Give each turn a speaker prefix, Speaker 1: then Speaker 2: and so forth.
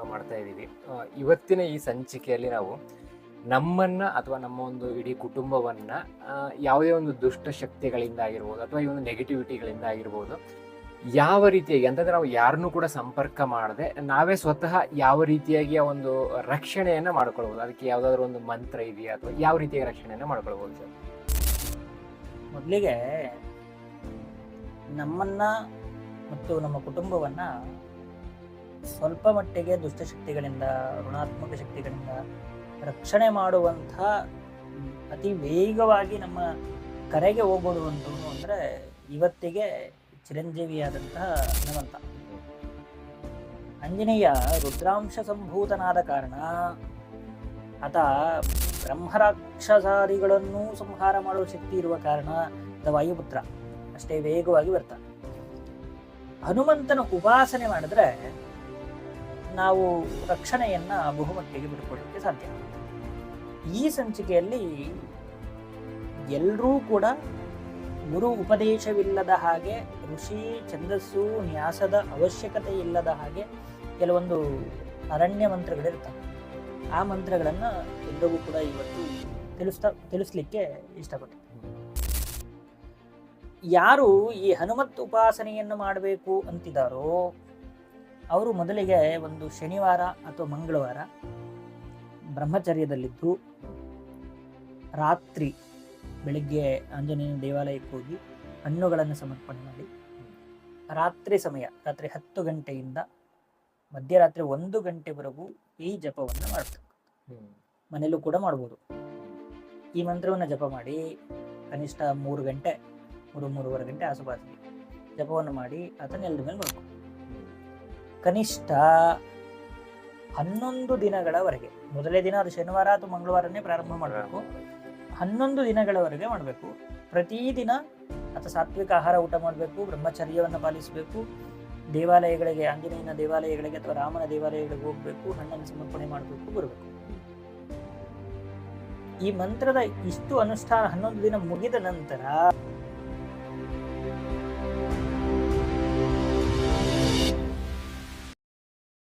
Speaker 1: ನಾವು ಮಾಡ್ತಾ ಇದ್ದೀವಿ. ಇವತ್ತಿನ ಈ ಸಂಚಿಕೆಯಲ್ಲಿ ನಾವು ನಮ್ಮನ್ನ ಅಥವಾ ನಮ್ಮ ಒಂದು ಇಡೀ ಕುಟುಂಬವನ್ನ ಯಾವುದೇ ಒಂದು ದುಷ್ಟ ಶಕ್ತಿಗಳಿಂದ ಆಗಿರ್ಬೋದು ಅಥವಾ ಈ ಒಂದು ನೆಗೆಟಿವಿಟಿಗಳಿಂದ ಆಗಿರ್ಬೋದು ಯಾವ ರೀತಿಯಾಗಿ ಅಂತಂದ್ರೆ ನಾವು ಯಾರನ್ನೂ ಕೂಡ ಸಂಪರ್ಕ ಮಾಡದೆ ನಾವೇ ಸ್ವತಃ ಯಾವ ರೀತಿಯಾಗಿ ಆ ಒಂದು ರಕ್ಷಣೆಯನ್ನ ಮಾಡ್ಕೊಳ್ಬೋದು, ಅದಕ್ಕೆ ಯಾವ್ದಾದ್ರು ಒಂದು ಮಂತ್ರ ಇದೆಯಾ ಅಥವಾ ಯಾವ ರೀತಿಯಾಗಿ ರಕ್ಷಣೆಯನ್ನ ಮಾಡ್ಕೊಳ್ಬೋದು ಸರ್?
Speaker 2: ಮೊದಲಿಗೆ ನಮ್ಮನ್ನ ಮತ್ತು ನಮ್ಮ ಕುಟುಂಬವನ್ನ ಸ್ವಲ್ಪ ಮಟ್ಟಿಗೆ ದುಷ್ಟಶಕ್ತಿಗಳಿಂದ, ಋಣಾತ್ಮಕ ಶಕ್ತಿಗಳಿಂದ ರಕ್ಷಣೆ ಮಾಡುವಂಥ ಅತಿ ವೇಗವಾಗಿ ನಮ್ಮ ಕರೆಗೆ ಹೋಗೋಡುವಂಥವನು ಅಂದರೆ ಇವತ್ತಿಗೆ ಚಿರಂಜೀವಿಯಾದಂತಹ ಹನುಮಂತ. ಆಂಜನೇಯ ರುದ್ರಾಂಶ ಸಂಭೂತನಾದ ಕಾರಣ ಆತ ಬ್ರಹ್ಮರಾಕ್ಷಸಾದಿಗಳನ್ನು ಸಂಹಾರ ಮಾಡುವ ಶಕ್ತಿ ಇರುವ ಕಾರಣ ವಾಯುಪುತ್ರ ಅಷ್ಟೇ ವೇಗವಾಗಿ ಬರ್ತಾನೆ. ಹನುಮಂತನ ಉಪಾಸನೆ ಮಾಡಿದ್ರೆ ನಾವು ರಕ್ಷಣೆಯನ್ನ ಬಹುಮಟ್ಟಿಗೆ ಬಿಟ್ಟುಕೊಳ್ಳಲಿಕ್ಕೆ ಸಾಧ್ಯ. ಈ ಸಂಚಿಕೆಯಲ್ಲಿ ಎಲ್ಲರೂ ಕೂಡ ಗುರು ಉಪದೇಶವಿಲ್ಲದ ಹಾಗೆ, ಋಷಿ ಛಂದಸ್ಸು ನ್ಯಾಸದ ಅವಶ್ಯಕತೆ ಇಲ್ಲದ ಹಾಗೆ ಕೆಲವೊಂದು ಅರಣ್ಯ ಮಂತ್ರಗಳಿರ್ತವೆ. ಆ ಮಂತ್ರಗಳನ್ನು ಎಲ್ಲರಿಗೂ ಕೂಡ ಇವತ್ತು ತಿಳಿಸ್ಲಿಕ್ಕೆ ಇಷ್ಟಪಡ್ತೀನಿ. ಯಾರು ಈ ಹನುಮತ್ ಉಪಾಸನೆಯನ್ನು ಮಾಡಬೇಕು ಅಂತಿದ್ದಾರೋ ಅವರು ಮೊದಲಿಗೆ ಒಂದು ಶನಿವಾರ ಅಥವಾ ಮಂಗಳವಾರ ಬ್ರಹ್ಮಚರ್ಯದಲ್ಲಿದ್ದು ರಾತ್ರಿ ಬೆಳಿಗ್ಗೆ ಆಂಜನೇಯ ದೇವಾಲಯಕ್ಕೆ ಹೋಗಿ ಹಣ್ಣುಗಳನ್ನು ಸಮರ್ಪಣೆ ಮಾಡಿ ರಾತ್ರಿ ಸಮಯ ರಾತ್ರಿ 10 ಗಂಟೆಯಿಂದ ಮಧ್ಯರಾತ್ರಿ 1 ಗಂಟೆವರೆಗೂ ಈ ಜಪವನ್ನು ಮಾಡಬೇಕು. ಮನೆಯಲ್ಲೂ ಕೂಡ ಮಾಡ್ಬೋದು. ಈ ಮಂತ್ರವನ್ನು ಜಪ ಮಾಡಿ ಕನಿಷ್ಠ 3 ಗಂಟೆ 3-3.5 ಗಂಟೆ ಆಸುಪಾಸಿಗೆ ಜಪವನ್ನು ಮಾಡಿ ಅದನ್ನ ನೆಲದ ಮೇಲೆ ಮಾಡಬೇಕು. ಕನಿಷ್ಠ 11 ದಿನಗಳವರೆಗೆ, ಮೊದಲೇ ದಿನ ಅದು ಶನಿವಾರ ಅಥವಾ ಮಂಗಳವಾರನೇ ಪ್ರಾರಂಭ ಮಾಡಬೇಕು. 11 ದಿನಗಳವರೆಗೆ ಮಾಡಬೇಕು. ಪ್ರತಿದಿನ ಅಥವಾ ಸಾತ್ವಿಕ ಆಹಾರ ಊಟ ಮಾಡಬೇಕು, ಬ್ರಹ್ಮಚರ್ಯವನ್ನು ಪಾಲಿಸಬೇಕು, ದೇವಾಲಯಗಳಿಗೆ, ಆಂಜನೇಯನ ದೇವಾಲಯಗಳಿಗೆ ಅಥವಾ ರಾಮನ ದೇವಾಲಯಗಳಿಗೆ ಹೋಗಬೇಕು, ಹಣ್ಣನ್ನು ಸಮರ್ಪಣೆ ಮಾಡಬೇಕು, ಬರಬೇಕು. ಈ ಮಂತ್ರದ ಇಷ್ಟು ಅನುಷ್ಠಾನ 11 ದಿನ ಮುಗಿದ ನಂತರ